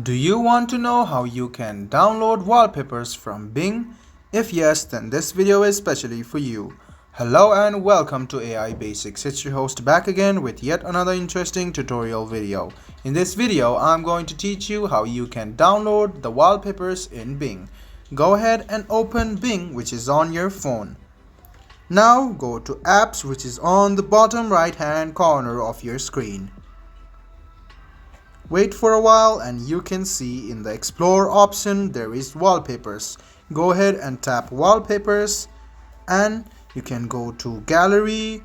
Do you want to know how you can download wallpapers from Bing? If yes, then this video is specially for you. Hello and welcome to AI Basics. It's your host back again with yet another interesting tutorial video. In this video, I'm going to teach you how you can download the wallpapers in Bing. Go ahead and open Bing, which is on your phone. Now go to Apps, which is on the bottom right hand corner of your screen. Wait for a while and you can see in the Explore option there is Wallpapers. Go ahead and tap Wallpapers and you can go to Gallery,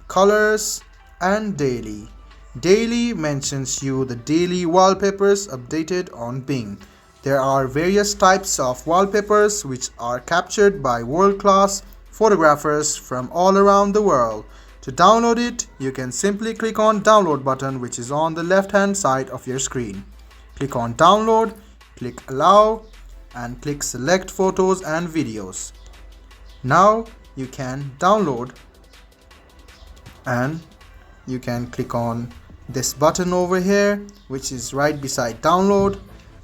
Colors and Daily. Daily mentions you the daily wallpapers updated on Bing. There are various types of wallpapers which are captured by world-class photographers from all around the world. To download it, you can simply click on Download button, which is on the left hand side of your screen. Click on Download, click Allow and click Select Photos and Videos. Now you can download and you can click on this button over here, which is right beside Download,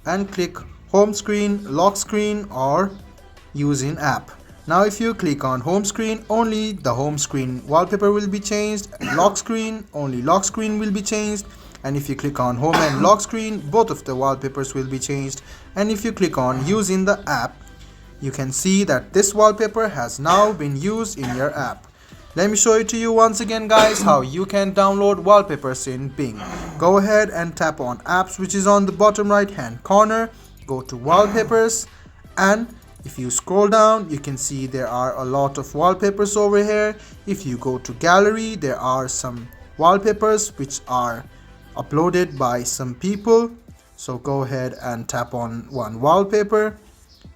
and click Home Screen, Lock Screen or Use in App. Now if you click on home screen, only the home screen wallpaper will be changed. Lock screen, only lock screen will be changed. And if you click on home and lock screen, both of the wallpapers will be changed. And if you click on use in the app, you can see that this wallpaper has now been used in your app. Let me show it to you once again, guys, how you can download wallpapers in Bing. Go ahead and tap on Apps, which is on the bottom right hand corner. Go to Wallpapers, and if you scroll down, you can see there are a lot of wallpapers over here. If you go to Gallery, there are some wallpapers which are uploaded by some people. So go ahead and tap on one wallpaper.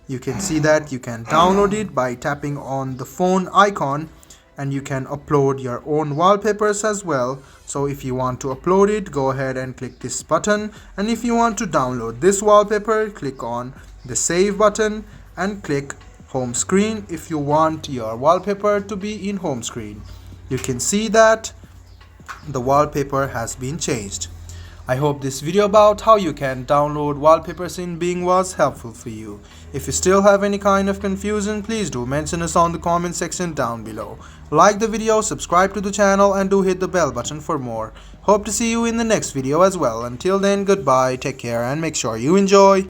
You can see that you can download it by tapping on the phone icon, and you can upload your own wallpapers as well. So if you want to upload it, go ahead and click this button. And if you want to download this wallpaper, click on the Save button and click home screen if you want your wallpaper to be in home screen. You can see that the wallpaper has been changed. I hope this video about how you can download wallpapers in Bing was helpful for you. If you still have any kind of confusion, please do mention us on the comment section down below. Like the video, subscribe to the channel and do hit the bell button for more. Hope to see you in the next video as well. Until then, goodbye, take care and make sure you enjoy.